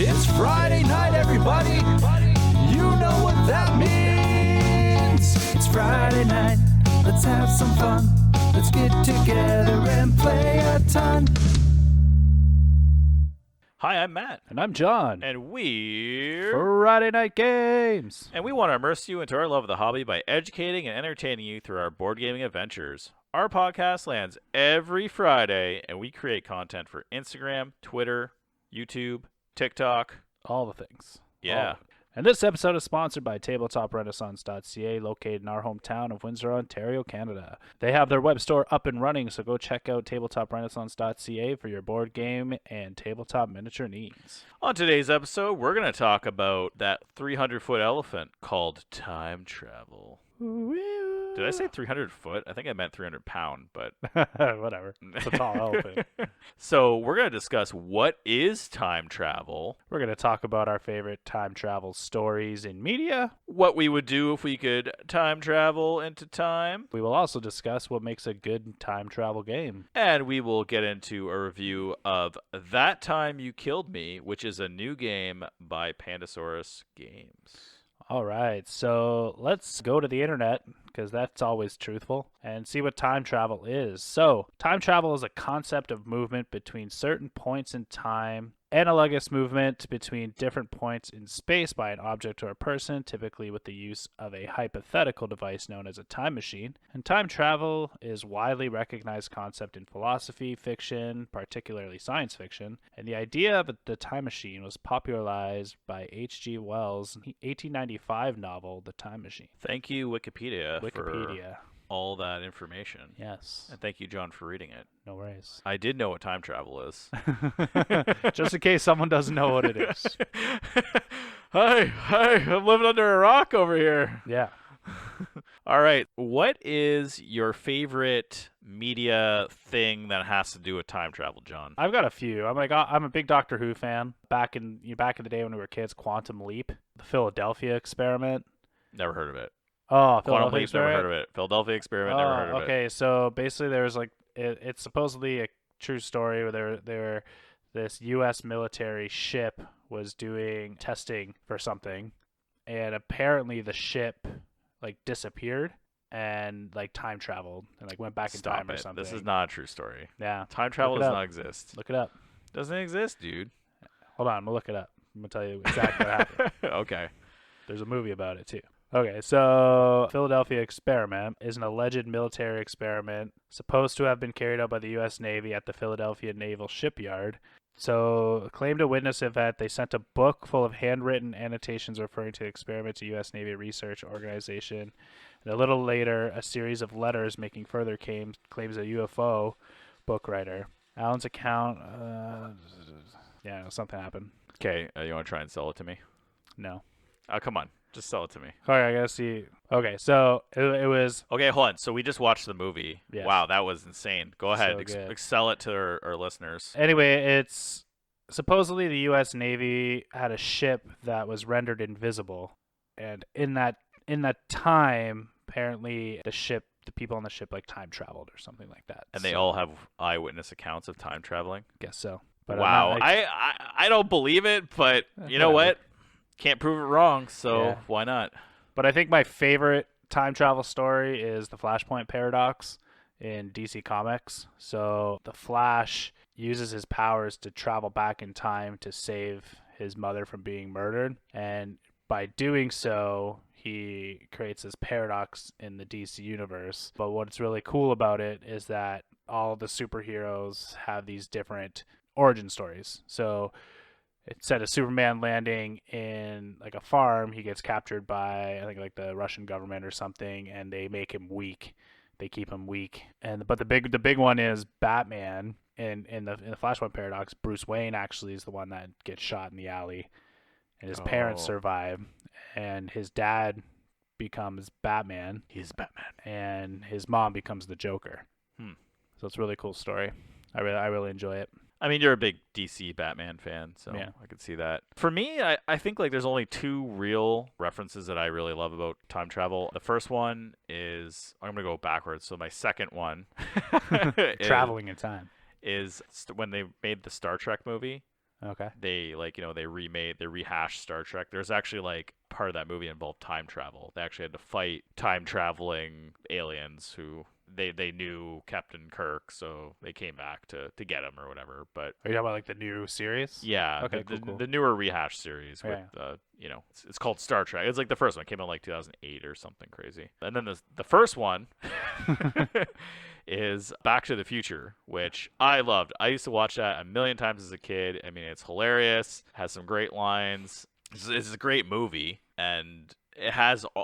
It's Friday night, everybody. You know what that means. It's Friday night. Let's have some fun. Let's get together and play a ton. Hi, I'm Matt. And I'm John. And we're Friday Night Games. And we want to immerse you into our love of the hobby by educating and entertaining you through our board gaming adventures. Our podcast lands every Friday, and we create content for Instagram, Twitter, YouTube, TikTok. All the things. Yeah. And this episode is sponsored by TabletopRenaissance.ca, located in our hometown of Windsor, Ontario, Canada. They have their web store up and running, so go check out TabletopRenaissance.ca for your board game and tabletop miniature needs. On today's episode, we're going to talk about that 300-foot elephant called time travel. Did I say 300 foot? I think I meant 300 pound, but whatever. It's a tall elephant. So we're going to discuss what is time travel. We're going to talk about our favorite time travel stories in media. What we would do if we could time travel into time. We will also discuss what makes a good time travel game. And we will get into a review of That Time You Killed Me, which is a new game by Pandasaurus Games. All right, so let's go to the internet, because that's always truthful, and see what time travel is. So, time travel is a concept of movement between certain points in time, analogous movement between different points in space by an object or a person, typically with the use of a hypothetical device known as a time machine. And time travel is a widely recognized concept in philosophy, fiction, particularly science fiction, and the idea of the time machine was popularized by H.G. Wells' 1895 novel, The Time Machine. Thank you, Wikipedia. For all that information. Yes. And thank you, John, for reading it. No worries. I did know what time travel is. Just in case someone doesn't know what it is. Hi, I'm living under a rock over here. Yeah. All right. What is your favorite media thing that has to do with time travel, John? I've got a few. I'm a big Doctor Who fan. Back in the day when we were kids, Quantum Leap, the Philadelphia Experiment. Never heard of it. Oh, Quantum Leap, never heard of it. Philadelphia Experiment, never heard of it. Okay, so basically there's it's supposedly a true story where this U.S. military ship was doing testing for something, and apparently the ship disappeared and time traveled and went back in time or something. This is not a true story. Yeah. Time travel does not exist. Look it up. Doesn't exist, dude. Hold on, I'm gonna look it up. I'm gonna tell you exactly what happened. Okay. There's a movie about it too. Okay, so Philadelphia Experiment is an alleged military experiment supposed to have been carried out by the U.S. Navy at the Philadelphia Naval Shipyard. So, claimed to witness event, they sent a book full of handwritten annotations referring to the experiment to U.S. Navy Research Organization. And a little later, a series of letters making further claims a UFO book writer. Allen's account, something happened. Okay, you want to try and sell it to me? No. Oh, come on. Just sell it to me. All right, I gotta see. Okay, so it was... Okay, hold on. So we just watched the movie. Yes. Wow, that was insane. Go ahead. So sell it to our listeners. Anyway, it's... Supposedly the U.S. Navy had a ship that was rendered invisible. And in that time, apparently the people on the ship time traveled or something like that. And they all have eyewitness accounts of time traveling? Guess so. But wow. I don't believe it, but you know what? Can't prove it wrong, so why not? But I think my favorite time travel story is the Flashpoint Paradox in DC Comics. So the Flash uses his powers to travel back in time to save his mother from being murdered. And by doing so, he creates this paradox in the DC universe. But what's really cool about it is that all the superheroes have these different origin stories. So instead of Superman landing in a farm, he gets captured by I think the Russian government or something, and they make him weak. They keep him weak. But the big one is Batman in the Flashpoint Paradox. Bruce Wayne actually is the one that gets shot in the alley, and his parents survive, and his dad becomes Batman. He's Batman, and his mom becomes the Joker. So it's a really cool story. I really enjoy it. I mean, you're a big DC Batman fan, so yeah. I could see that. For me, I think there's only two real references that I really love about time travel. The first one is, I'm going to go backwards, so my second one traveling in time is when they made the Star Trek movie. Okay. They they rehashed Star Trek. There's actually like part of that movie involved time travel. They actually had to fight time traveling aliens who they knew Captain Kirk, so they came back to get him or whatever. But Are you talking about like the new series? yeah, Okay, the, cool. the newer rehash series with it's called Star Trek. It's like the first one came out in like 2008 or something crazy. And then the first one is Back to the Future, which I loved. I used to watch that a million times as a kid. I mean, it's hilarious, has some great lines. It's a great movie, and it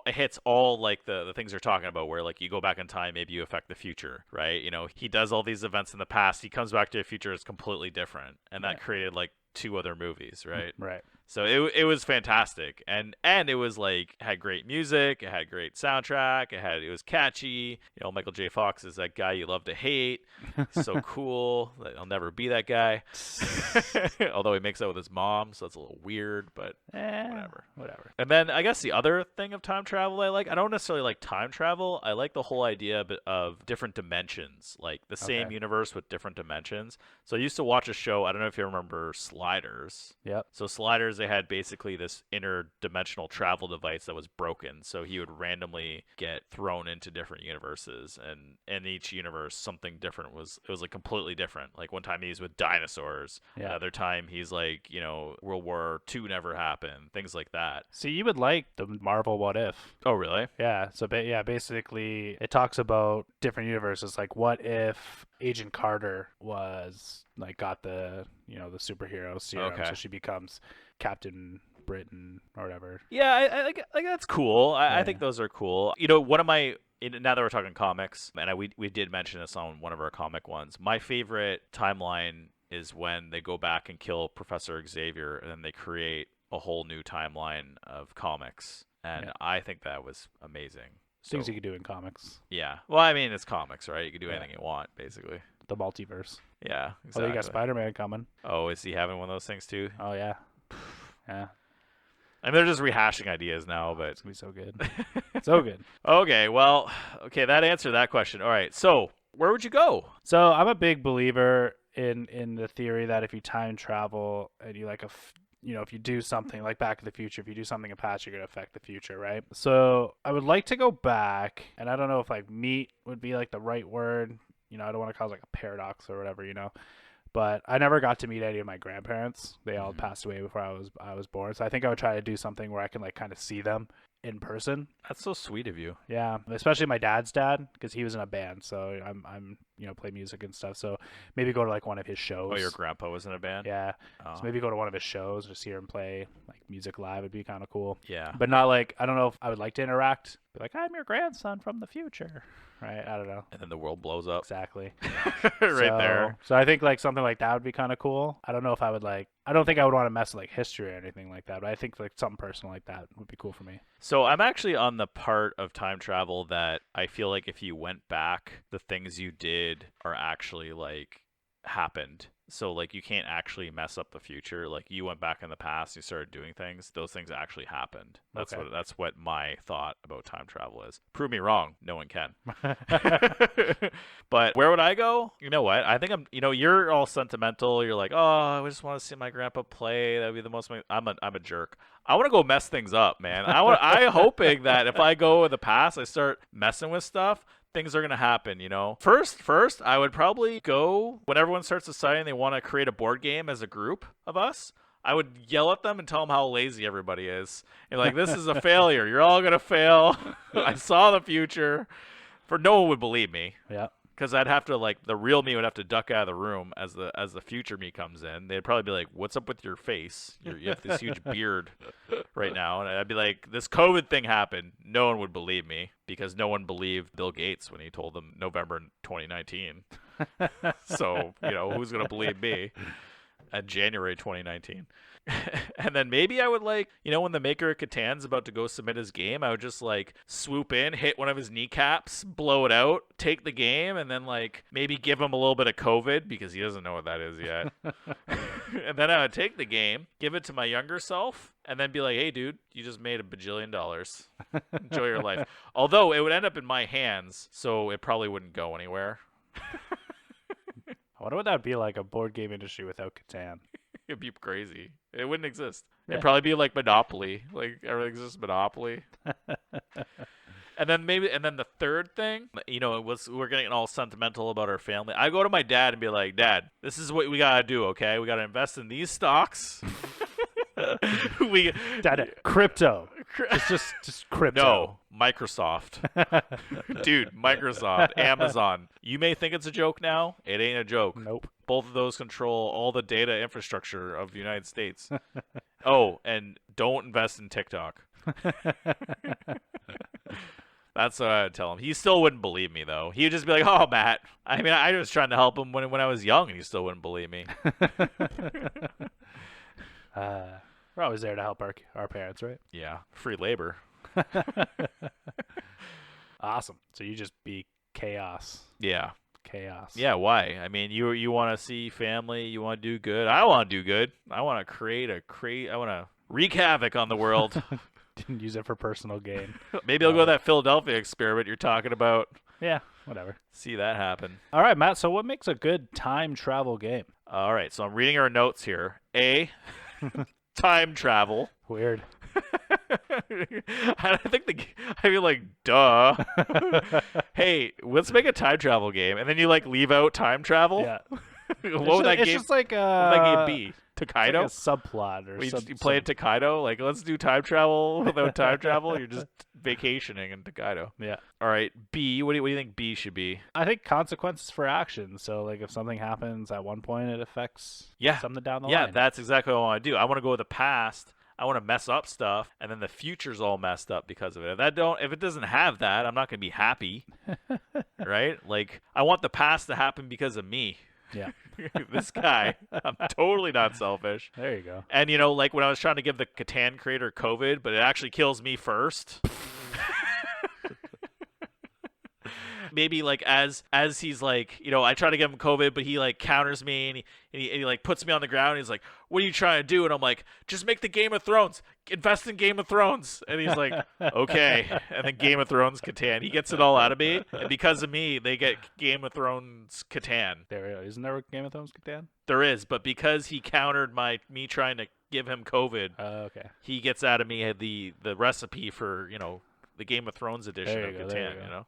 hits all like the things you're talking about, where like you go back in time, maybe you affect the future, right? He does all these events in the past, he comes back to the future, it's completely different, and that created like 2 other movies, right? Right. So it was fantastic, and it was like had great music, it had great soundtrack, it was catchy. Michael J. Fox is that guy you love to hate. He's so cool. I'll never be that guy. Although he makes out with his mom, so that's a little weird, but whatever. And then I guess the other thing of time travel I don't necessarily like time travel. I like the whole idea of different dimensions, like the same universe with different dimensions. So I used to watch a show, I don't know if you remember Sliders. Yep. So Sliders, they had basically this interdimensional travel device that was broken, so he would randomly get thrown into different universes, and in each universe something different was like completely different. Like one time he's with dinosaurs, another time he's like World War II never happened, things like that. See, you would like the Marvel What If. Oh really? Yeah, so basically it talks about different universes, like what if Agent Carter was like got the the superhero serum, so she becomes Captain Britain or whatever. Yeah, I like that's cool. I think those are cool. One of my, now that we're talking comics, and we did mention this on one of our comic ones, my favorite timeline is when they go back and kill Professor Xavier, and then they create a whole new timeline of comics, and I think that was amazing. Things you could do in comics. Yeah. Well, I mean, it's comics, right? You can do anything you want, basically. The multiverse. Yeah, exactly. Oh, you got Spider-Man coming. Oh, is he having one of those things too? Oh, yeah. Yeah. I mean, they're just rehashing ideas now, but it's going to be so good. So good. Okay, well, that answered that question. All right, so where would you go? So I'm a big believer in the theory that if you time travel and you if you do something like Back to the Future, if you do something in the past, you're going to affect the future, right? So I would like to go back, and I don't know if like meet would be like the right word. I don't want to cause like a paradox or whatever, but I never got to meet any of my grandparents. They all passed away before I was born. So I think I would try to do something where I can like kind of see them in person. That's so sweet of you. Yeah, especially my dad's dad, because he was in a band, so I'm play music and stuff. So maybe go to like one of his shows. Oh, your grandpa was in a band? Yeah. Oh. So maybe go to one of his shows, just hear him play like music live. It'd be kind of cool. Yeah. But not like, I don't know if I would like to interact. Be like, I'm your grandson from the future. Right? I don't know. And then the world blows up. Exactly. There. So I think like something like that would be kind of cool. I don't know if I would I don't think I would want to mess with like history or anything like that, but I think like something personal like that would be cool for me. So I'm actually on the part of time travel that I feel like if you went back, the things you did are actually like happened. So like you can't actually mess up the future. Like you went back in the past, you started doing things, those things actually happened. That's what my thought about time travel is. Prove me wrong, no one can. But where would I go? You know what? I think you're all sentimental. You're like, oh, I just want to see my grandpa play. That'd be the most. I'm a jerk. I want to go mess things up, man. I'm hoping that if I go in the past, I start messing with stuff, things are going to happen, First, I would probably go when everyone starts deciding they want to create a board game as a group of us. I would yell at them and tell them how lazy everybody is. And like, this is a failure. You're all going to fail. I saw the future. No one would believe me. Yeah. Because I'd have to the real me would have to duck out of the room as the future me comes in. They'd probably be like, "What's up with your face? You have this huge beard right now." And I'd be like, "This COVID thing happened." No one would believe me because no one believed Bill Gates when he told them November 2019. So who's gonna believe me at January 2019? And then maybe I would when the maker of Catan's about to go submit his game, I would just swoop in, hit one of his kneecaps, blow it out, take the game, and then maybe give him a little bit of COVID because he doesn't know what that is yet. And then I would take the game, give it to my younger self, and then be like, "Hey, dude, you just made $1 billion. Enjoy your life." Although it would end up in my hands, so it probably wouldn't go anywhere. I wonder what that would be like, a board game industry without Catan. It'd be crazy. It wouldn't exist. Yeah. It'd probably be like Monopoly. Like everything's just Monopoly. And then the third thing, we're getting all sentimental about our family. I go to my dad and be like, Dad, this is what we gotta do, okay? We gotta invest in these stocks. Dad, crypto. Just crypto. No, Microsoft. Dude, Microsoft, Amazon. You may think it's a joke now. It ain't a joke. Nope. Both of those control all the data infrastructure of the United States. Oh, and don't invest in TikTok. That's what I would tell him. He still wouldn't believe me, though. He would just be like, oh, Matt. I mean, I was trying to help him when I was young, and he still wouldn't believe me. We're always there to help our parents, right? Yeah, free labor. Awesome. So you just be chaos. Yeah. Chaos. Yeah, why? I mean, you want to see family, you want to do good. I want to do good. I want to I want to wreak havoc on the world. Didn't use it for personal gain. Maybe I'll go to that Philadelphia experiment you're talking about. Yeah, whatever. See that happen. All right, Matt, so what makes a good time travel game? All right, so I'm reading our notes here. A, time travel. Weird. I feel like, duh. Hey, let's make a time travel game. And then you, leave out time travel? Yeah. What would that game be? Tokaido? It's like a subplot or you play it Tokaido? Like, let's do time travel without time travel? You're just vacationing in Tokaido. Yeah. All right, B. What do you think B should be? I think consequences for action. So, if something happens at one point, it affects something down the line. Yeah, that's exactly what I want to do. I want to go with the past. I want to mess up stuff, and then the future's all messed up because of it. If it doesn't have that, I'm not going to be happy, right? I want the past to happen because of me. Yeah. This guy, I'm totally not selfish. There you go. And, when I was trying to give the Catan creator COVID, but it actually kills me first. Maybe as he's I try to give him COVID, but he counters me and he puts me on the ground. And he's like, "What are you trying to do?" And I'm like, "Just make the Game of Thrones. Invest in Game of Thrones." And he's like, "Okay." And then Game of Thrones Catan. He gets it all out of me, and because of me, they get Game of Thrones Catan. Isn't there a Game of Thrones Catan? There is, but because he countered me trying to give him COVID, okay, he gets out of me the recipe for the Game of Thrones edition of Catan.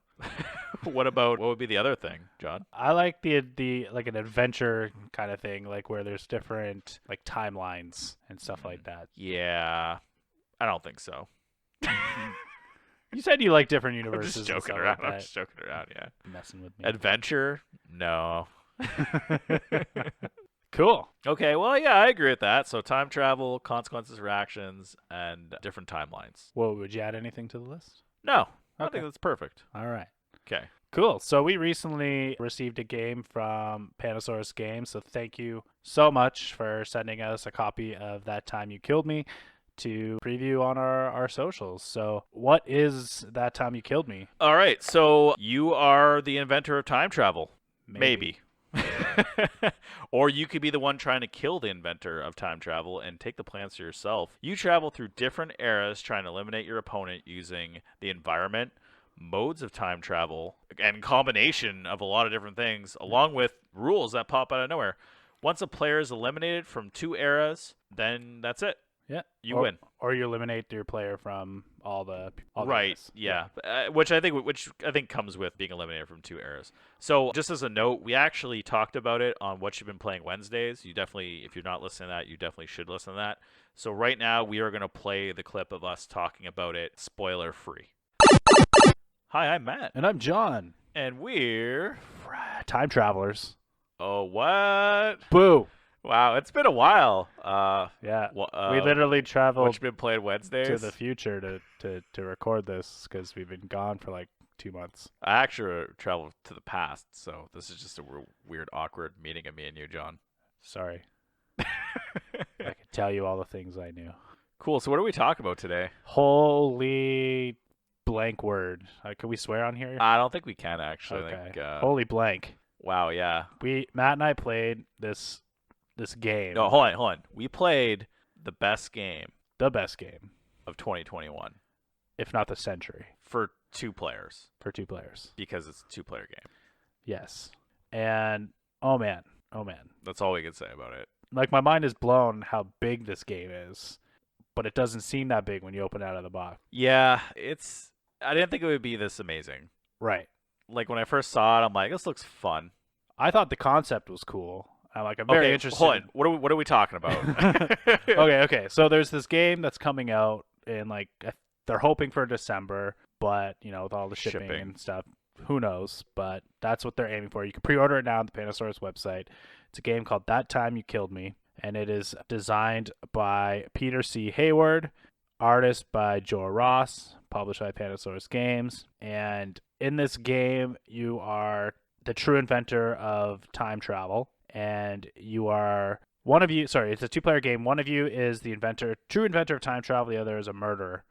What would be the other thing, John? I like the an adventure kind of thing, where there's different timelines and stuff like that. Yeah, I don't think so. You said you like different I'm universes. just joking and around. stuff like I'm just joking around. Yeah. Messing with me. Adventure? No. Cool. Okay. Well, yeah, I agree with that. So time travel, consequences for actions, and different timelines. Well, would you add anything to the list? No. I Okay. think that's perfect. All right. Okay. Cool. So we recently received a game from Pandasaurus Games. So thank you so much for sending us a copy of That Time You Killed Me to preview on our socials. So what is That Time You Killed Me? All right. So you are the inventor of time travel. Maybe. Or you could be the one trying to kill the inventor of time travel and take the plans to yourself. You travel through different eras trying to eliminate your opponent using the environment, modes of time travel, and combination of a lot of different things, along with rules that pop out of nowhere. Once a player is eliminated from two eras, then that's it. Yeah. You win. Or you eliminate your player from all the right. eras. Yeah. Which I think comes with being eliminated from two eras. So just as a note, we actually talked about it on What You've Been Playing Wednesdays. You definitely, if you're not listening to that, you definitely should listen to that. So right now we are going to play the clip of us talking about it, spoiler free. Hi, I'm Matt. And I'm John. And we're time travelers. Oh, what? Boo. Wow, it's been a while. Yeah, we literally traveled What You've Been Playing Wednesdays to the future to record this because we've been gone for 2 months. I actually traveled to the past, so this is just a weird, awkward meeting of me and you, John. Sorry. I could tell you all the things I knew. Cool. So what are we talking about today? Holy blank word. Can we swear on here? I don't think we can actually. Okay. Holy blank. Wow. Yeah. Matt and I played this game. No, hold on. We played the best game of 2021, if not the century, for two players. Because it's a two-player game. Yes. And oh man. That's all we can say about it. Like, my mind is blown how big this game is, but it doesn't seem that big when you open it out of the box. Yeah, I didn't think it would be this amazing. Right. Like when I first saw it, I'm like, this looks fun. I thought the concept was cool. I'm very interested. Hold on. What are we talking about? Okay. So there's this game that's coming out in they're hoping for December, but with all the shipping and stuff, who knows? But that's what they're aiming for. You can pre-order it now on the Pandasaurus website. It's a game called That Time You Killed Me, and it is designed by Peter C. Hayward, artist by Joe Ross, published by Pandasaurus Games. And in this game, you are the true inventor of time travel, and you are it's a 2-player game. One of you is the true inventor of time travel. The other is a murderer,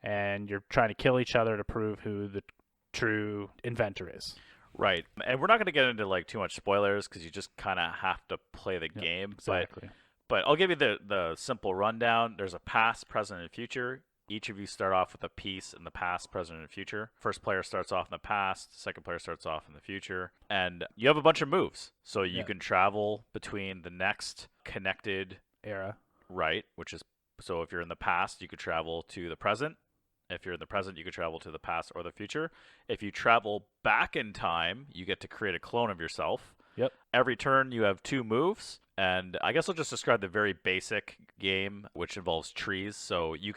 and you're trying to kill each other to prove who the true inventor is. Right. And we're not going to get into too much spoilers because you just kind of have to play the game. Exactly. But I'll give you the simple rundown. There's a past, present, and future. Each of you start off with a piece in the past, present, and future. First player starts off in the past. Second player starts off in the future. And you have a bunch of moves. So you can travel between the next connected era. Right. So if you're in the past, you could travel to the present. If you're in the present, you could travel to the past or the future. If you travel back in time, you get to create a clone of yourself. Yep. Every turn, you have 2 moves. And I guess I'll just describe the very basic game, which involves trees. So you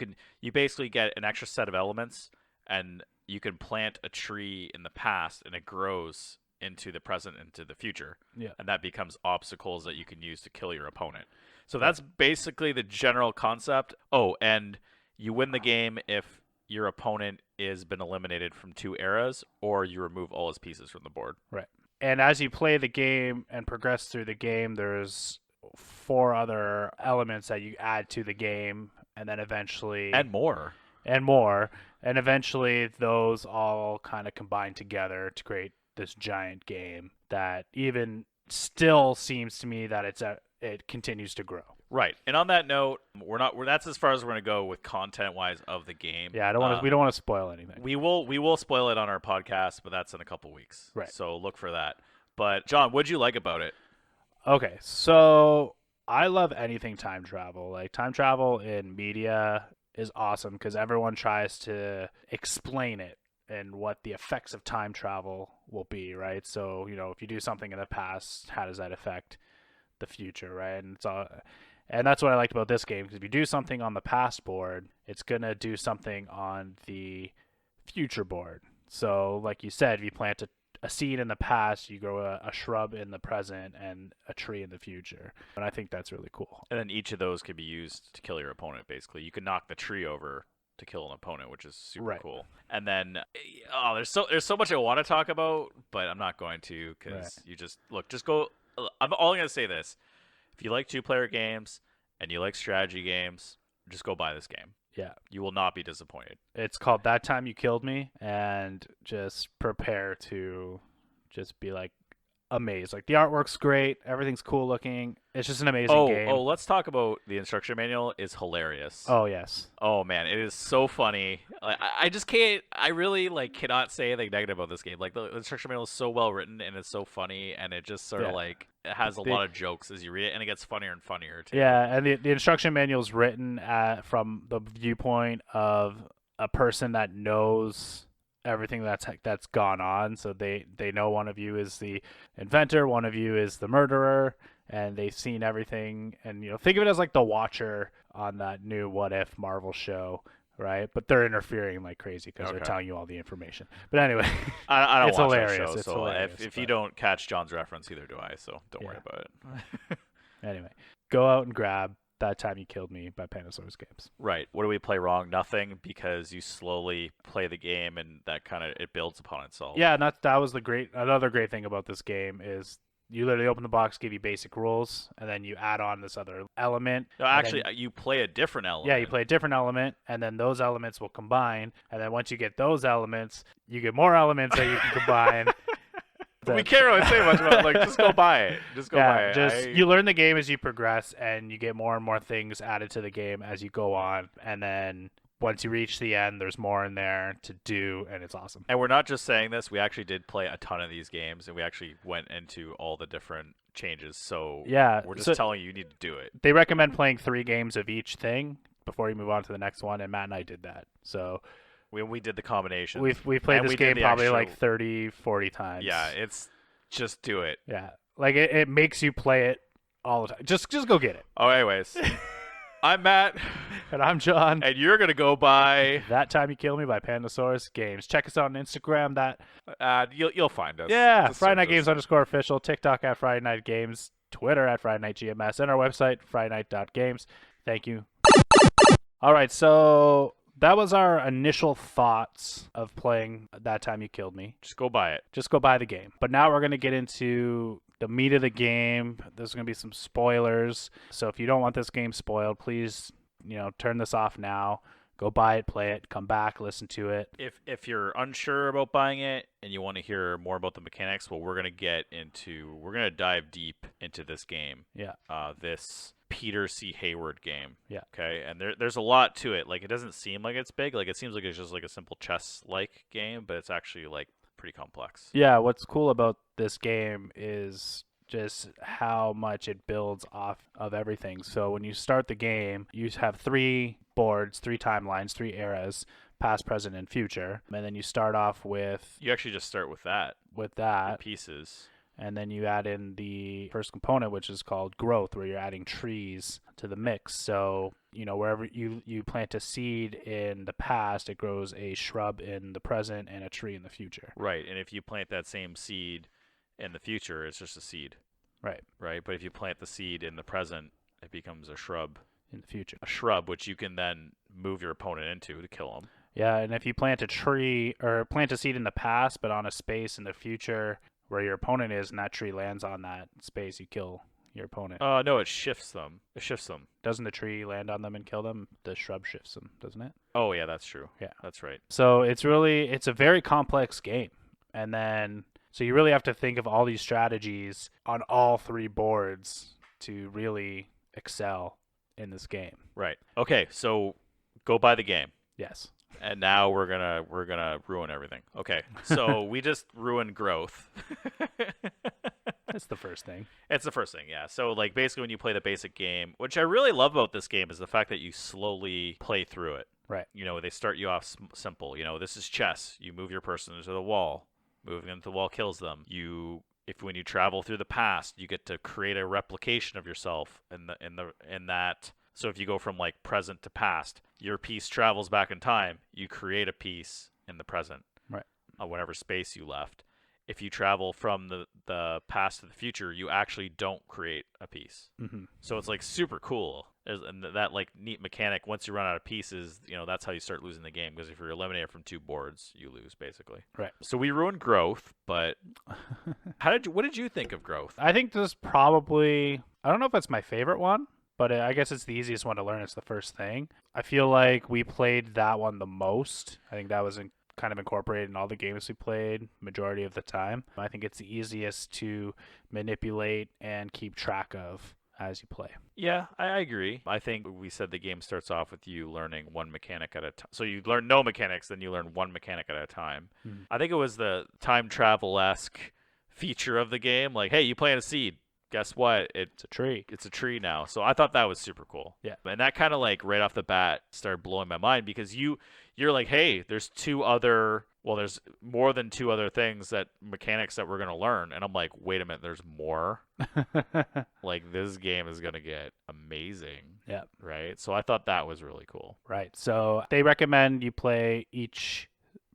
basically get an extra set of elements, and you can plant a tree in the past, and it grows into the present, into the future. Yeah. And that becomes obstacles that you can use to kill your opponent. So that's basically the general concept. Oh, and you win the game if your opponent has been eliminated from 2 eras, or you remove all his pieces from the board. Right. And as you play the game and progress through the game, there's 4 other elements that you add to the game, and then eventually... And more. And eventually those all kind of combine together to create this giant game that even still seems to me that it continues to grow. Right. And on that note, that's as far as we're going to go with content-wise of the game. Yeah, we don't want to spoil anything. We will spoil it on our podcast, but that's in a couple weeks. Right. So look for that. But John, what'd you like about it? Okay, so I love anything time travel. Like, time travel in media is awesome because everyone tries to explain it and what the effects of time travel will be, right? So, if you do something in the past, how does that affect the future, right? And that's what I liked about this game, because if you do something on the past board, it's going to do something on the future board. So, like you said, if you plant a seed in the past, you grow a shrub in the present and a tree in the future. And I think that's really cool. And then each of those could be used to kill your opponent, basically. You can knock the tree over to kill an opponent, which is super cool. And then, there's so much I want to talk about, but I'm not going to, because you just go. I'm only going to say this. If you like 2-player games and you like strategy games, just go buy this game. Yeah. You will not be disappointed. It's called That Time You Killed Me, and just prepare to just be amazed. Like, the artwork's great, everything's cool looking. It's just an amazing game. Oh, let's talk about the instruction manual. It's hilarious. Oh, yes. Oh man, it is so funny. I just can't. I really cannot say anything negative about this game. Like, the instruction manual is so well written and it's so funny, and it just sort of it has a lot of jokes as you read it, and it gets funnier and funnier too. Yeah, and the instruction manual is written from the viewpoint of a person that knows everything that's gone on. So they know one of you is the inventor, one of you is the murderer, and they've seen everything. And think of it as like the Watcher on that new What If Marvel show, right? But they're interfering like crazy because they're telling you all the information. But anyway, I don't it's watch hilarious. that show, it's so hilarious. if you don't catch John's reference, either do I. So don't worry about it. Anyway, go out and grab That Time You Killed Me by Pandasaurus Games. Right. What do we play wrong? Nothing, because you slowly play the game and that kind of it builds upon itself. Yeah, and that was another great thing about this game is you literally open the box, give you basic rules, and then you add on this other element. No, actually, you play a different element. Yeah, you play a different element, and then those elements will combine. And then once you get those elements, you get more elements that you can combine. We can't really say much about it. Just go buy it. Just go buy it. You learn the game as you progress, and you get more and more things added to the game as you go on. And then once you reach the end, there's more in there to do, and it's awesome. And we're not just saying this. We actually did play a ton of these games, and we actually went into all the different changes. So Yeah, we're just so telling you need to do it. they recommend playing 3 games of each thing before you move on to the next one, and Matt and I did that. So We did the combination. we've played And this we did game the probably actual- like 30, 40 times. Yeah, it's just do it. Yeah. Like it makes you play it all the time. Just go get it. Oh, anyways, I'm Matt, And I'm John. and you're gonna go by. That Time You Killed Me by Pandasaurus Games. Check us out on Instagram. You'll find us. Yeah, Just Friday Night search us. Games _official. TikTok at Friday Night Games. Twitter at Friday Night GMS. And our website, FridayNight.Games. Thank you. All right, so that was our initial thoughts of playing That Time You Killed Me. Just go buy it. Just go buy the game. But now we're going to get into the meat of the game. There's going to be some spoilers. So if you don't want this game spoiled, please, turn this off now. Go buy it, play it, come back, listen to it. If you're unsure about buying it and you want to hear more about the mechanics, well, we're gonna dive deep into this game. Yeah. This Peter C. Hayward game. Yeah. Okay. And there's a lot to it. Like, it doesn't seem like it's big. Like, it seems like it's just like a simple chess-like game, but it's actually like pretty complex. Yeah, what's cool about this game is just how much it builds off of everything. So when you start the game, you have 3 boards, 3 timelines, 3 eras, past, present, and future. And then you start off with You actually just start with that. that, Pieces. and then you add in the first component, which is called growth, where you're adding trees to the mix. So, wherever you plant a seed in the past, it grows a shrub in the present and a tree in the future. Right. And if you plant that same seed in the future, it's just a seed. Right. Right. But if you plant the seed in the present, it becomes a shrub. In the future. A shrub, which you can then move your opponent into to kill him. Yeah, and if you plant a tree or plant a seed in the past, but on a space in the future where your opponent is, and that tree lands on that space, you kill your opponent. No, it shifts them. Doesn't the tree land on them and kill them? The shrub shifts them, doesn't it? Oh, yeah, that's true. Yeah. That's right. So it's a very complex game. And then, so you really have to think of all these strategies on all 3 boards to really excel in this game. Right. Okay, so go buy the game. Yes. And now we're gonna ruin everything. Okay. So we just ruined growth. That's the first thing. It's the first thing, yeah. So, like, basically when you play the basic game, which I really love about this game is the fact that you slowly play through it. Right. They start you off simple. This is chess. You move your person into the wall. Moving into the wall kills them. When you travel through the past, you get to create a replication of yourself in that. So if you go from like present to past, your piece travels back in time. You create a piece in the present, right? Whatever space you left. If you travel from the past to the future, you actually don't create a piece. Mm-hmm. So it's like super cool. And that like neat mechanic. Once you run out of pieces, that's how you start losing the game. Because if you're eliminated from 2 boards, you lose basically. Right. So we ruined growth, but what did you think of growth? I think this probably, I don't know if it's my favorite one, but I guess it's the easiest one to learn. It's the first thing. I feel like we played that one the most. I think that was kind of incorporated in all the games we played majority of the time. I think it's the easiest to manipulate and keep track of as you play. Yeah, I agree. I think we said the game starts off with you learning one mechanic at a time. So you learn no mechanics, then you learn one mechanic at a time. Mm-hmm. I think it was the time travel-esque feature of the game. Like, hey, you plant a seed. Guess what? It's a tree. It's a tree now. So I thought that was super cool. Yeah. And that kind of like right off the bat started blowing my mind because you're like, hey, there's more than 2 other mechanics that we're going to learn. And I'm like, wait a minute, there's more? Like, this game is going to get amazing. Yeah. Right? So I thought that was really cool. Right. So they recommend you play each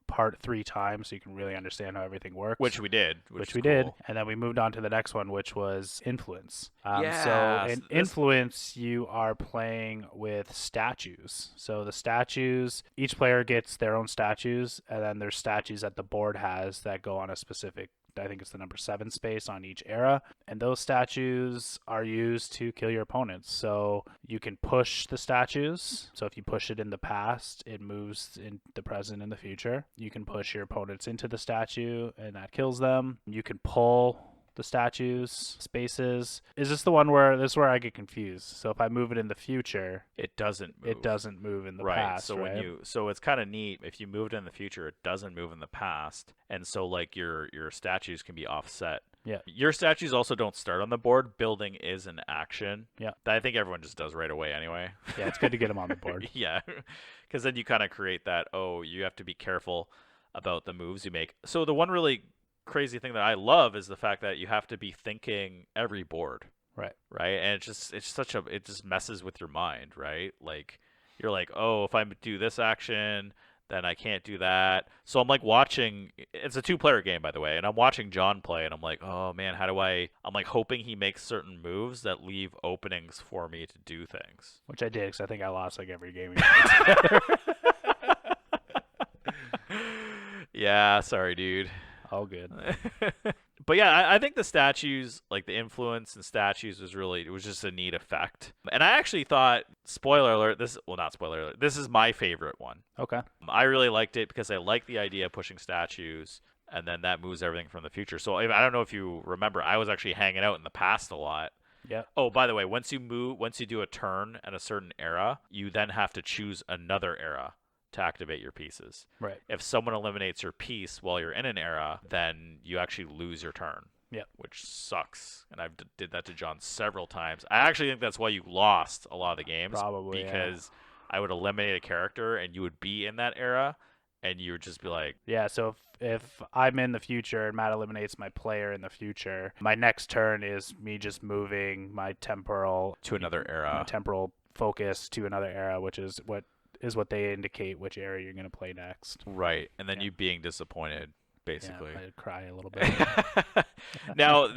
part 3 times so you can really understand how everything works. Which we did. Which we did. And then we moved on to the next one, which was influence. So in influence, you are playing with statues. So the statues, each player gets their own statues, and then there's statues that the board has that go on a specific, I think it's the number 7 space on each era. And those statues are used to kill your opponents. So you can push the statues. So if you push it in the past, it moves in the present and the future. You can push your opponents into the statue and that kills them. You can pull the statues, spaces. Is this the one where this is where I get confused? So if I move it in the future, it doesn't move. It doesn't move in the right. past. So right? so it's kind of neat. If you moved in the future, it doesn't move in the past, and so like your statues can be offset. Yeah. Your statues also don't start on the board. Building is an action. Yeah. That I think everyone just does right away anyway. Yeah, it's good to get them on the board. Yeah, because then you kind of create that, oh, you have to be careful about the moves you make. So the one really crazy thing that I love is the fact that you have to be thinking every board. Right. Right. And it just messes with your mind, right? Like you're like, oh, if I do this action, then I can't do that. So I'm like watching, it's a 2-player game, by the way, and I'm watching John play, and I'm like, oh man, I'm like hoping he makes certain moves that leave openings for me to do things. Which I did, because I think I lost like every game we played together. Yeah, sorry, dude. All good. But yeah, I think the statues, like the influence in statues it was just a neat effect. And I actually thought, spoiler alert, not spoiler alert, this is my favorite one. Okay. I really liked it because I like the idea of pushing statues, and then that moves everything from the future. So I don't know if you remember, I was actually hanging out in the past a lot. Yeah. Oh, by the way, once you do a turn at a certain era, you then have to choose another era to activate your pieces. Right. If someone eliminates your piece while you're in an era, then you actually lose your turn. Yeah. Which sucks. And I've did that to John several times. I actually think that's why you lost a lot of the games. Probably, because I would eliminate a character and you would be in that era and you would just be like... Yeah, so if I'm in the future and Matt eliminates my player in the future, my next turn is me just moving my temporal... to another era. My temporal focus to another era, which is what they indicate which area you're going to play next. Right, and then you being disappointed, basically. Yeah, I'd cry a little bit. now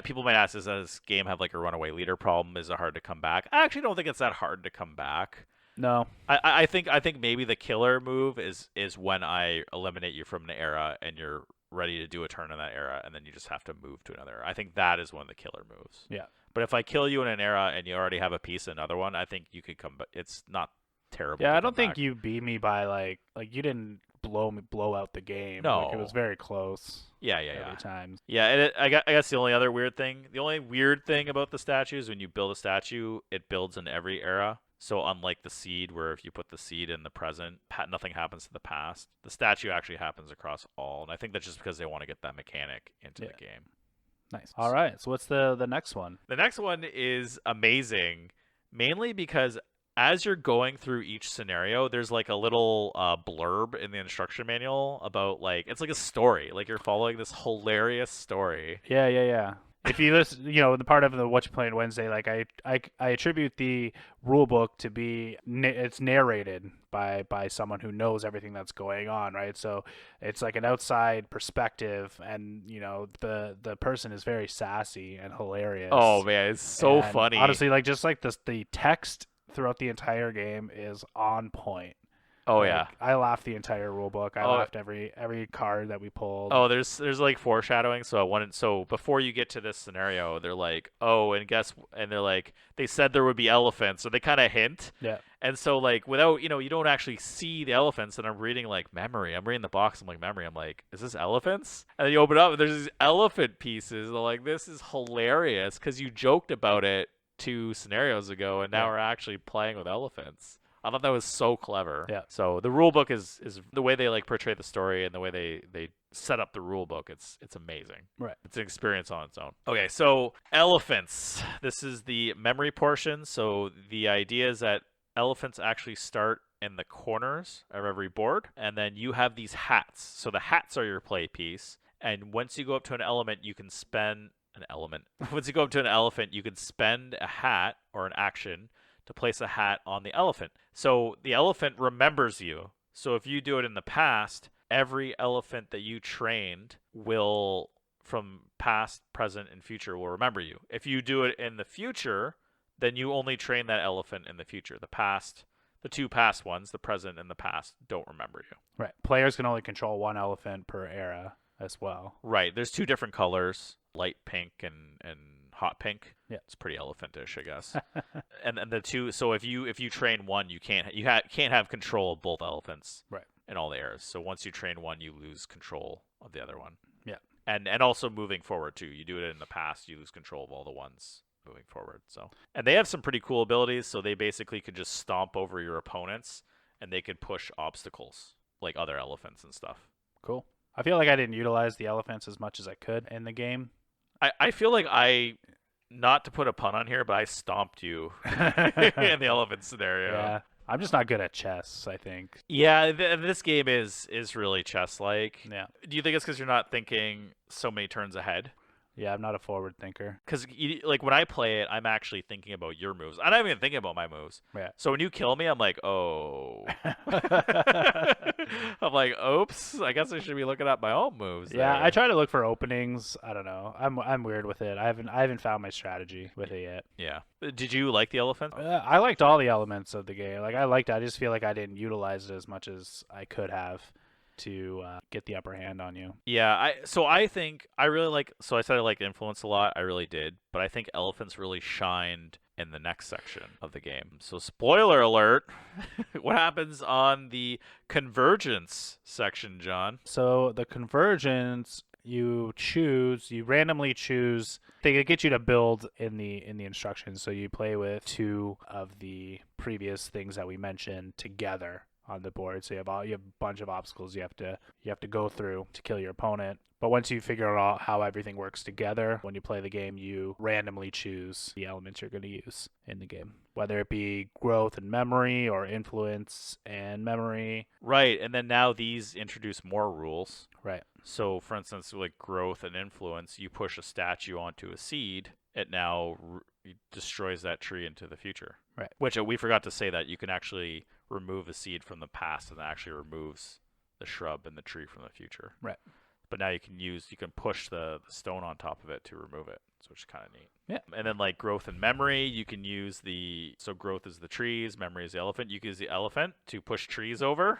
people might ask, does this game have like a runaway leader problem? Is it hard to come back? I actually don't think it's that hard to come back. No. I think maybe the killer move is when I eliminate you from an era and you're ready to do a turn in that era, and then you just have to move to another era. I think that is one of the killer moves. Yeah. But if I kill you in an era and you already have a piece in another one, I think you could come back. It's not terrible. Yeah, I don't think you beat me by like you didn't blow out the game. No, like, it was very close. Yeah. Every time. Yeah, and I guess the only weird thing about the statue is when you build a statue, it builds in every era. So unlike the seed, where if you put the seed in the present, nothing happens to the past. The statue actually happens across all, and I think that's just because they want to get that mechanic into the game. Nice. All right. So what's the next one? The next one is amazing, mainly because as you're going through each scenario, there's like a little blurb in the instruction manual about it's like a story. Like you're following this hilarious story. Yeah. If you listen, the part of the What You Playing Wednesday, like I attribute the rule book to be it's narrated by someone who knows everything that's going on, right? So it's like an outside perspective, and the person is very sassy and hilarious. Oh man, it's so funny. Honestly, just the text throughout the entire game is on point. Oh yeah, I laughed the enther rule book. I laughed every card that we pulled. Oh, there's like foreshadowing. So before you get to this scenario, they're like, and they're like, they said there would be elephants, so they kind of hint. Yeah. And so without you don't actually see the elephants, and I'm reading memory. I'm reading the box. I'm like memory. I'm like, is this elephants? And then you open it up, and there's these elephant pieces. And they're like, this is hilarious because you joked about it 2 scenarios ago, and now we're actually playing with elephants. I thought that was so clever. Yeah. So the rule book is the way they portray the story and the way they set up the rule book. It's amazing. Right. It's an experience on its own. Okay, so elephants. This is the memory portion. So the idea is that elephants actually start in the corners of every board, and then you have these hats. So the hats are your play piece, and once you go up to an element, you can spend an element. Once you go up to an elephant, you can spend a hat or an action to place a hat on the elephant. So the elephant remembers you. So if you do it in the past, every elephant that you trained will, from past, present, and future, will remember you. If you do it in the future, then you only train that elephant in the future. The 2 past ones, the present and the past, don't remember you. Right. Players can only control 1 elephant per era as well. Right. There's 2 different colors, light pink and hot pink. Yeah, it's pretty elephantish, I guess. and the 2. So if you train 1, you can't have control of both elephants. Right. In all the eras. So once you train 1, you lose control of the other one. Yeah. And also moving forward too. You do it in the past, you lose control of all the ones moving forward. So, and they have some pretty cool abilities. So they basically could just stomp over your opponents, and they could push obstacles like other elephants and stuff. Cool. I feel like I didn't utilize the elephants as much as I could in the game. I feel like not to put a pun on here, but I stomped you in the elephant scenario. Yeah. I'm just not good at chess, I think. Yeah, this game is really chess-like. Yeah. Do you think it's because you're not thinking so many turns ahead? Yeah, I'm not a forward thinker. Because like when I play it, I'm actually thinking about your moves. I'm not even thinking about my moves. Yeah. So when you kill me, I'm like, oh. I'm like, oops. I guess I should be looking at my own moves. Yeah, there. I try to look for openings. I don't know. I'm weird with it. I haven't found my strategy with it yet. Yeah. Did you like the elephant? I liked all the elements of the game. Like I just feel like I didn't utilize it as much as I could have to get the upper hand on you. Yeah, I think I really like. So I said I like influence a lot. I really did, but I think elephants really shined in the next section of the game. So spoiler alert, what happens on the convergence section, John? So the convergence, you randomly choose. They get you to build in the instructions. So you play with two of the previous things that we mentioned together on the board. So you have a bunch of obstacles you have to go through to kill your opponent. But once you figure out how everything works together, when you play the game, you randomly choose the elements you're going to use in the game, whether it be growth and memory or influence and memory. Right, and then now these introduce more rules. Right. So, for instance, like growth and influence, you push a statue onto a seed, it now destroys that tree into the future. Right. Which we forgot to say that you can actually remove a seed from the past, and that actually removes the shrub and the tree from the future. Right. But now you can push the stone on top of it to remove it, which is kind of neat. Yeah. And then like growth and memory, you can use so growth is the trees, memory is the elephant. You can use the elephant to push trees over.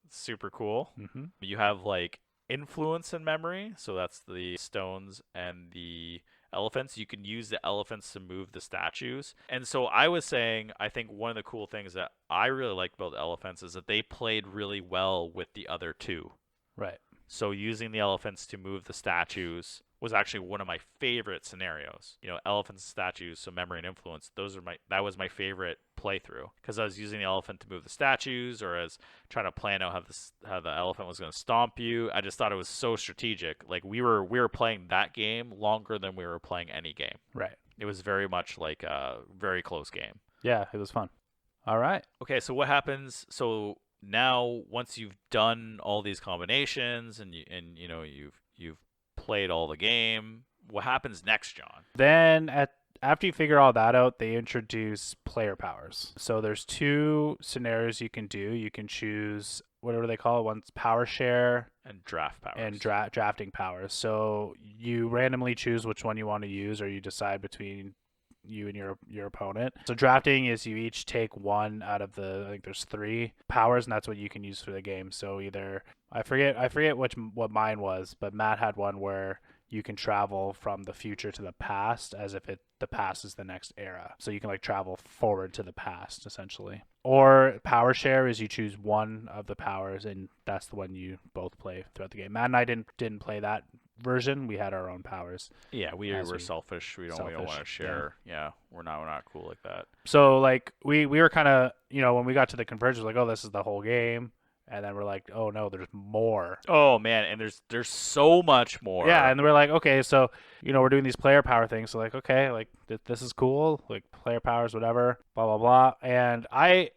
It's super cool. Mm-hmm. You have like influence and memory, so that's the stones and the elephants. You can use the elephants to move the statues. And so I was saying, I think one of the cool things that I really liked about the elephants is that they played really well with the other two. Right. So using the elephants to move the statues was actually one of my favorite scenarios. You know, elephants, statues, so memory and influence. That was my favorite playthrough because I was using the elephant to move the statues, or as trying to plan out how the elephant was going to stomp you. I just thought it was so strategic. Like we were playing that game longer than we were playing any game. Right. It was very much like a very close game. Yeah, it was fun. All right. Okay, so what happens? So now once you've done all these combinations and you've played all the game, what happens next, John? Then after you figure all that out, they introduce player powers. So there's two scenarios you can do. You can choose whatever they call it. One's power share And draft powers. and drafting powers. So you randomly choose which one you want to use, or you decide between you and your opponent. So drafting is you each take one out of I think there's 3 powers, and that's what you can use for the game. So either I forget what mine was, but Matt had one where you can travel from the future to the past as if the past is the next era. So you can like travel forward to the past essentially. Or power share is you choose one of the powers, and that's the one you both play throughout the game. Matt and I didn't play that version. We had our own powers. Yeah, we're selfish. We don't want to share. Yeah, we're not cool like that. So like we were kind of, when we got to the convergence, like, oh, this is the whole game, and then we're like, oh no, there's more. Oh man, and there's so much more. Yeah, and we're like, okay, so we're doing these player power things. So like, okay, like this is cool, like player powers, whatever, blah blah blah. And I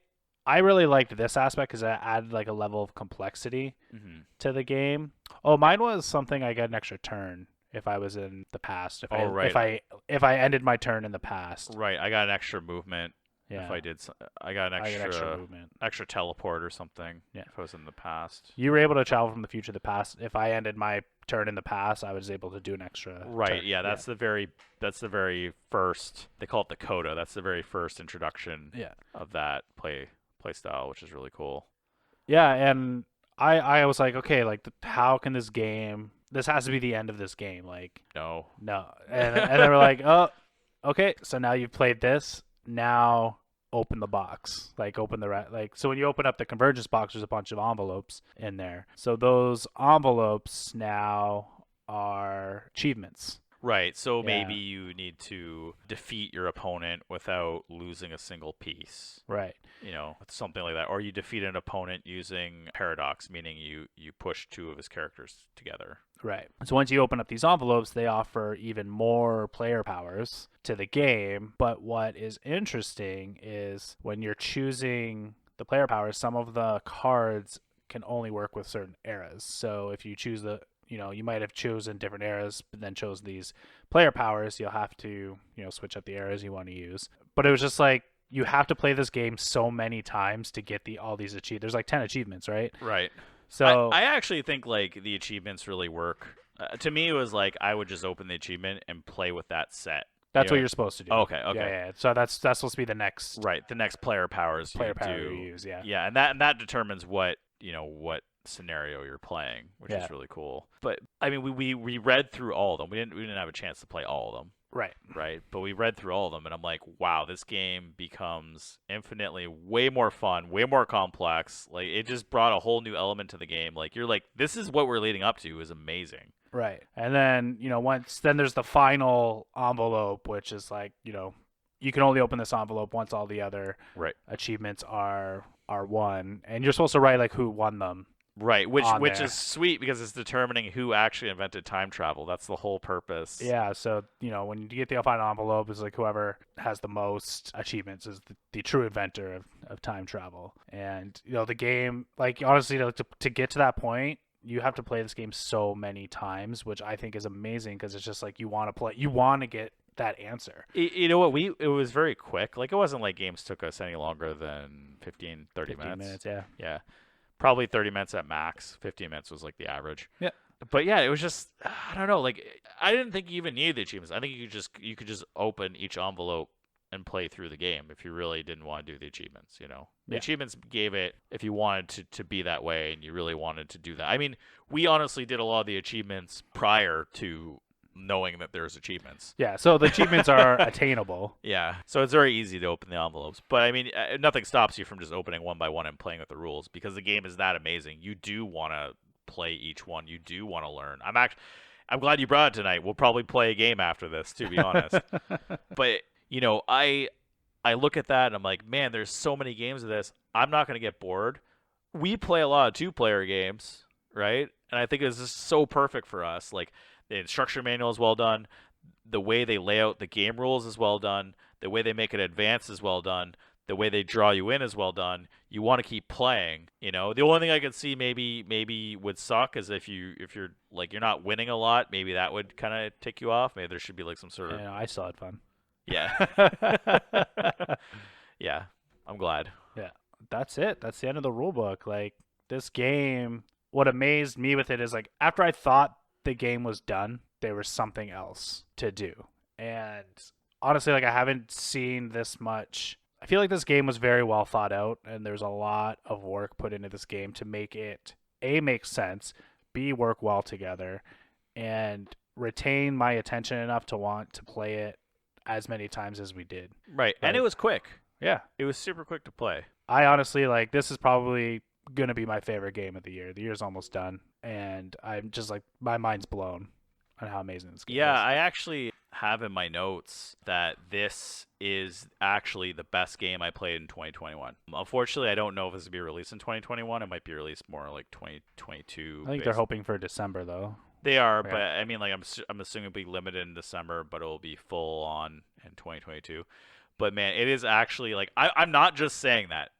really liked this aspect because it added like a level of complexity to the game. Oh, mine was something I got an extra turn if I was in the past. If I ended my turn in the past. Right, I got an extra movement. Yeah. If I did, I got an extra movement, extra teleport or something. Yeah. If I was in the past. You were able to travel from the future to the past. If I ended my turn in the past, I was able to do an extra. Right. turn. Yeah. That's the very first. They call it the coda. That's the very first introduction. Yeah. Of that play style, which is really cool. Yeah, and I was like, okay, like how can this has to be the end of this game, like No. And then we're like, oh, okay, so now you've played this, now open the box, like open so when you open up the convergence box, there's a bunch of envelopes in there. So those envelopes now are achievements. Right. So Yeah. maybe you need to defeat your opponent without losing a single piece. Right. Something like that. Or you defeat an opponent using paradox, meaning you push two of his characters together. Right. So once you open up these envelopes, they offer even more player powers to the game. But what is interesting is when you're choosing the player powers, some of the cards can only work with certain eras. So if you choose you might have chosen different eras, but then chose these player powers, you'll have to, switch up the eras you want to use. But it was just like, you have to play this game so many times to get all these achievements. There's like 10 achievements, right? Right. So I actually think like the achievements really work. To me, it was like I would just open the achievement and play with that set. That's what you're supposed to do. Okay. Yeah. So that's supposed to be the next the next player powers power you use. Yeah. Yeah, and that determines what scenario you're playing, which is really cool. But I mean, we read through all of them. We didn't have a chance to play all of them. Right. But we read through all of them, and I'm like, wow, this game becomes infinitely way more fun, way more complex. Like, it just brought a whole new element to the game. Like, you're like, this is what we're leading up to is amazing. Right. And then, then there's the final envelope, which is like, you can only open this envelope once all the other achievements are won. And you're supposed to write like who won them. Right, which is sweet because it's determining who actually invented time travel. That's the whole purpose. Yeah, so, when you get the final envelope, it's like whoever has the most achievements is the true inventor of time travel. And, the game, like, honestly, to get to that point, you have to play this game so many times, which I think is amazing because it's just like you want to get that answer. You know what? It was very quick. Like, it wasn't like games took us any longer than 30 minutes. Yeah. Probably 30 minutes at max. 15 minutes was like the average. Yeah. But yeah, it was just, I don't know. Like, I didn't think you even needed the achievements. I think you could just open each envelope and play through the game if you really didn't want to do the achievements, The achievements gave it if you wanted to be that way and you really wanted to do that. I mean, we honestly did a lot of the achievements prior to knowing that there's achievements. Yeah, so the achievements are attainable. Yeah, so it's very easy to open the envelopes. But I mean, nothing stops you from just opening one by one and playing with the rules because the game is that amazing. You do want to play each one. You do want to learn. I'm glad you brought it tonight. We'll probably play a game after this, to be honest. But I look at that and I'm like, man, there's so many games of this. I'm not going to get bored. We play a lot of 2-player games, right? And I think it's just so perfect for us. Like, the instruction manual is well done. The way they lay out the game rules is well done. The way they make it advanced is well done. The way they draw you in is well done. You want to keep playing. The only thing I could see maybe would suck is if you're like you're not winning a lot. Maybe that would kind of tick you off. Maybe there should be like some sort of. Yeah, I still had fun. Yeah. Yeah. I'm glad. Yeah. That's it. That's the end of the rule book. Like, this game, what amazed me with it is like after I thought the game was done, there was something else to do. And honestly, like, I haven't seen this much. I feel like this game was very well thought out and there's a lot of work put into this game to make it A, make sense, B, work well together, and retain my attention enough to want to play it as many times as we did. Right. And it was quick. Yeah. It was super quick to play. I honestly, like, this is probably going to be my favorite game of the year. The year's almost done, and I'm just like, my mind's blown on how amazing this game is. Yeah, I actually have in my notes that this is actually the best game I played in 2021. Unfortunately, I don't know if this will be released in 2021. It might be released more like 2022. I think they're hoping for December, though. They are, but I mean, like, I'm assuming it'll be limited in December, but it'll be full on in 2022. But man, it is actually like I'm not just saying that.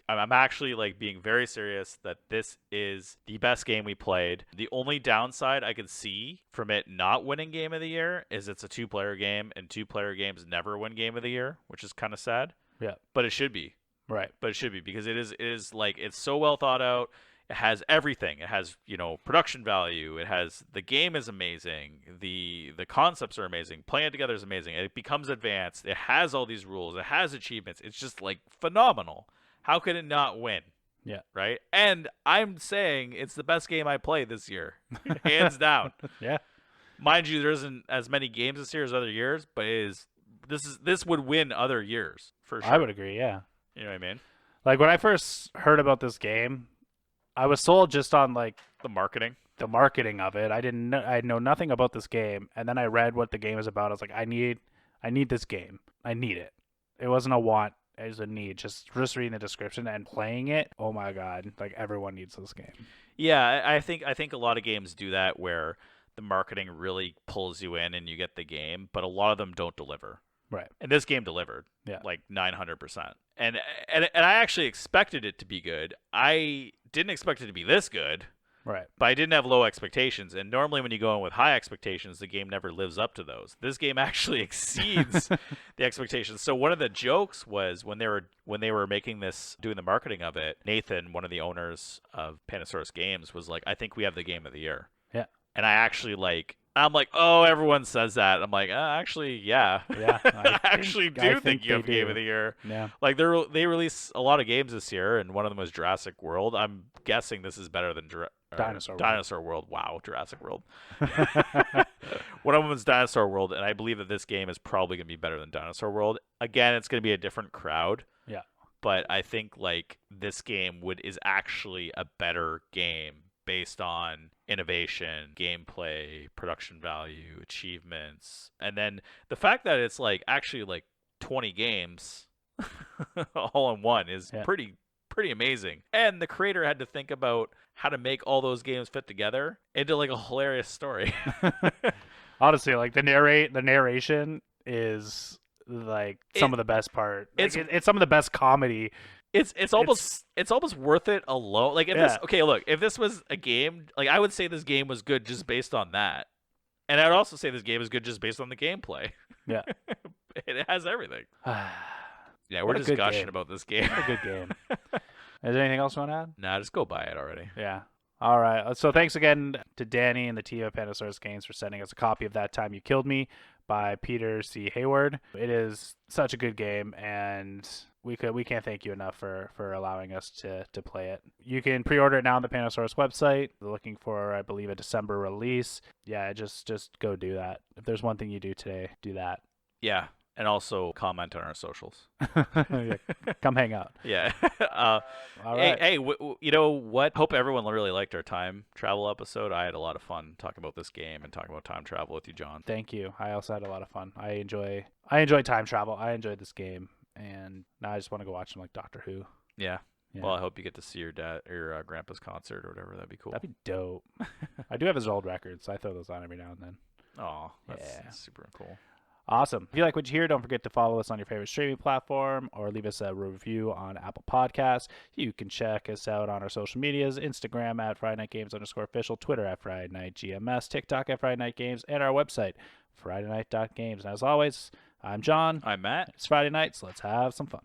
I'm actually like being very serious that this is the best game we played. The only downside I could see from it not winning Game of the Year is it's a 2-player game, and 2-player games never win Game of the Year, which is kind of sad. Yeah, but it should be. Right. But it should be because it is like it's so well thought out. It has everything. It has, production value. It has the game is amazing. The concepts are amazing. Playing it together is amazing. It becomes advanced. It has all these rules. It has achievements. It's just like phenomenal. How could it not win? Yeah. Right? And I'm saying it's the best game I played this year. Hands down. Yeah. Mind you, there isn't as many games this year as other years, but this would win other years for sure. I would agree, yeah. You know what I mean? Like, when I first heard about this game, I was sold just on like the marketing. the marketing of it. I know nothing about this game, and then I read what the game is about. I was like, I need this game. I need it. It wasn't a want, it was a need. Just reading the description and playing it. Oh my god, like everyone needs this game. Yeah, I think a lot of games do that where the marketing really pulls you in and you get the game, but a lot of them don't deliver. Right. And this game delivered. Yeah. Like 900%. And I actually expected it to be good. I didn't expect it to be this good. Right. But I didn't have low expectations, and normally when you go in with high expectations, the game never lives up to those. This game actually exceeds the expectations. So one of the jokes was when they were making this, doing the marketing of it, Nathan, one of the owners of Pandasaurus Games, was like, "I think we have the game of the year." Yeah. And I'm like, oh, everyone says that. I'm like, actually, yeah. Yeah. I actually do think you have they Game do. of the Year. Yeah. Like they release a lot of games this year, and one of them was Jurassic World. I'm guessing this is better than Dinosaur World. Wow, Jurassic World. One of them was Dinosaur World, and I believe that this game is probably going to be better than Dinosaur World. Again, it's going to be a different crowd. Yeah. But I think like this game is actually a better game based on innovation, gameplay, production value, achievements, and then the fact that it's like actually like 20 games all in one is pretty amazing. And the creator had to think about how to make all those games fit together into like a hilarious story. Honestly, like the narration is like some of the best part. Like, it's some of the best comedy. It's almost worth it alone. Like if this was a game, like I would say this game was good just based on that. And I'd also say this game is good just based on the gameplay. Yeah. It has everything. Yeah, we're What a just good gushing game. about this game. What a good game. Is there anything else you want to add? Nah, just go buy it already. Yeah. All right. So thanks again to Danny and the team at Pandasaurus Games for sending us a copy of That Time You Killed Me by Peter C. Hayward. It is such a good game, and we can't thank you enough for allowing us to play it. You can pre-order it now on the Pandasaurus website. We're looking for, I believe, a December release. Yeah, just go do that. If there's one thing you do today, do that. Yeah. And also comment on our socials. Yeah, come hang out. Yeah. All right. Hey, you know what? Hope everyone really liked our time travel episode. I had a lot of fun talking about this game and talking about time travel with you, John. Thank you. I also had a lot of fun. I enjoy time travel. I enjoyed this game, and now I just want to go watch some like Doctor Who. Yeah. Yeah. Well, I hope you get to see your dad or your grandpa's concert or whatever. That'd be cool. That'd be dope. I do have his old records, so I throw those on every now and then. Oh, that's super cool. Awesome. If you like what you hear, don't forget to follow us on your favorite streaming platform or leave us a review on Apple Podcasts. You can check us out on our social medias, Instagram at FridayNightGames_official, Twitter at FridayNightGMS, TikTok at Friday Night Games, and our website, FridayNight.Games. And as always, I'm John. I'm Matt. It's Friday night, so let's have some fun.